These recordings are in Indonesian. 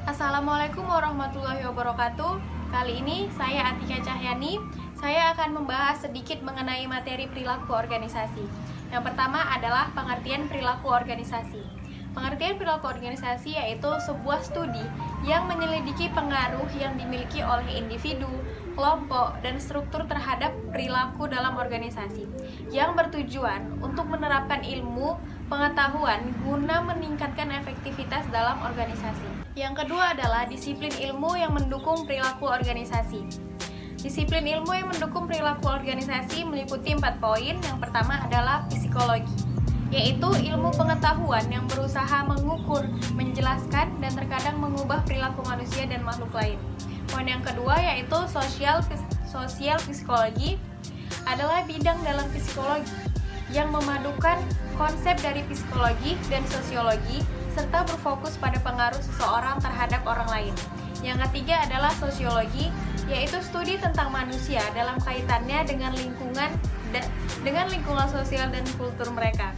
Assalamualaikum warahmatullahi wabarakatuh. Kali ini saya Atika Cahyani. Saya akan membahas sedikit mengenai materi perilaku organisasi. Yang pertama adalah pengertian perilaku organisasi. Pengertian perilaku organisasi yaitu sebuah studi yang menyelidiki pengaruh yang dimiliki oleh individu, kelompok, dan struktur terhadap perilaku dalam organisasi yang bertujuan untuk menerapkan ilmu pengetahuan guna meningkatkan efektivitas dalam organisasi. Yang kedua adalah disiplin ilmu yang mendukung perilaku organisasi. Disiplin ilmu yang mendukung perilaku organisasi meliputi 4 poin. Yang pertama adalah psikologi, yaitu ilmu pengetahuan yang berusaha mengukur, menjelaskan, dan terkadang mengubah perilaku manusia dan makhluk lain. Poin yang kedua yaitu sosial psikologi, adalah bidang dalam psikologi yang memadukan konsep dari psikologi dan sosiologi serta berfokus pada pengaruh seseorang terhadap orang lain. Yang ketiga adalah sosiologi, yaitu studi tentang manusia dalam kaitannya dengan lingkungan sosial dan kultur mereka.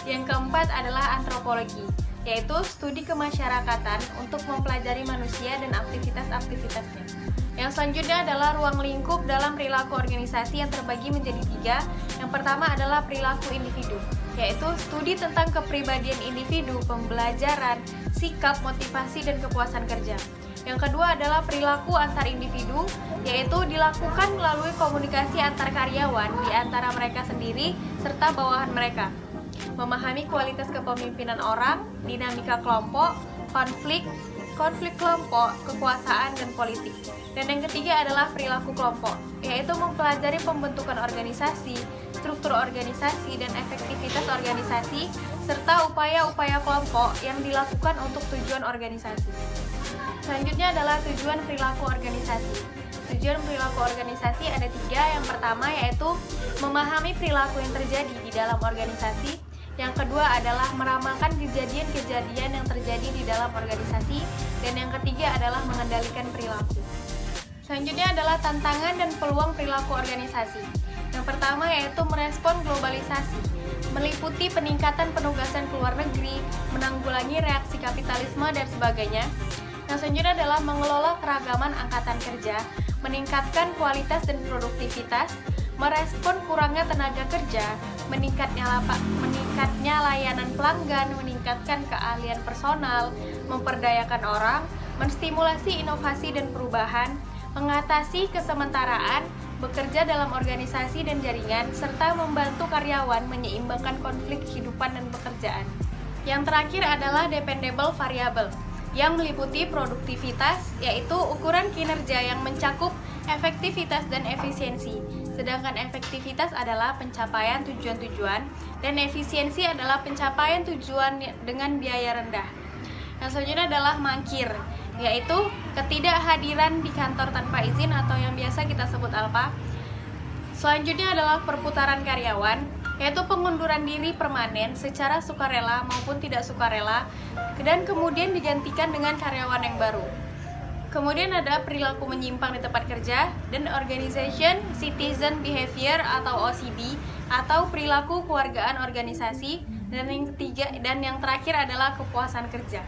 Yang keempat adalah antropologi, yaitu studi kemasyarakatan untuk mempelajari manusia dan aktivitas-aktivitasnya. Yang selanjutnya adalah ruang lingkup dalam perilaku organisasi yang terbagi menjadi 3. Yang pertama adalah perilaku individu, yaitu studi tentang kepribadian individu, pembelajaran, sikap, motivasi, dan kepuasan kerja. Yang kedua adalah perilaku antar individu, yaitu dilakukan melalui komunikasi antar karyawan di antara mereka sendiri serta bawahan mereka. Memahami kualitas kepemimpinan orang, dinamika kelompok, konflik kelompok, kekuasaan, dan politik. Dan yang ketiga adalah perilaku kelompok, yaitu mempelajari pembentukan organisasi, struktur organisasi, dan efektivitas organisasi, serta upaya-upaya kelompok yang dilakukan untuk tujuan organisasi. Selanjutnya adalah tujuan perilaku organisasi. Tujuan perilaku organisasi ada 3. Yang pertama yaitu memahami perilaku yang terjadi di dalam organisasi. Yang kedua adalah meramalkan kejadian-kejadian yang terjadi di dalam organisasi. Dan yang ketiga adalah mengendalikan perilaku. Selanjutnya adalah tantangan dan peluang perilaku organisasi. Yang pertama yaitu merespon globalisasi, meliputi peningkatan penugasan ke luar negeri, menanggulangi reaksi kapitalisme, dan sebagainya. Yang selanjutnya adalah mengelola keragaman angkatan kerja, meningkatkan kualitas dan produktivitas, merespon kurangnya tenaga kerja, meningkatnya layanan pelanggan, meningkatkan keahlian personal, memperdayakan orang, menstimulasi inovasi dan perubahan, mengatasi kesementaraan, bekerja dalam organisasi dan jaringan, serta membantu karyawan menyeimbangkan konflik kehidupan dan pekerjaan. Yang terakhir adalah dependable variable, yang meliputi produktivitas, yaitu ukuran kinerja yang mencakup efektivitas dan efisiensi. Sedangkan efektivitas adalah pencapaian tujuan-tujuan dan efisiensi adalah pencapaian tujuan dengan biaya rendah. Yang selanjutnya adalah mangkir, yaitu ketidakhadiran di kantor tanpa izin atau yang biasa kita sebut alpa. Selanjutnya adalah perputaran karyawan, yaitu pengunduran diri permanen secara sukarela maupun tidak sukarela dan kemudian digantikan dengan karyawan yang baru. Kemudian ada perilaku menyimpang di tempat kerja dan Organization Citizen Behavior atau OCB atau perilaku kewargaan organisasi, dan yang ketiga dan yang terakhir adalah kepuasan kerja.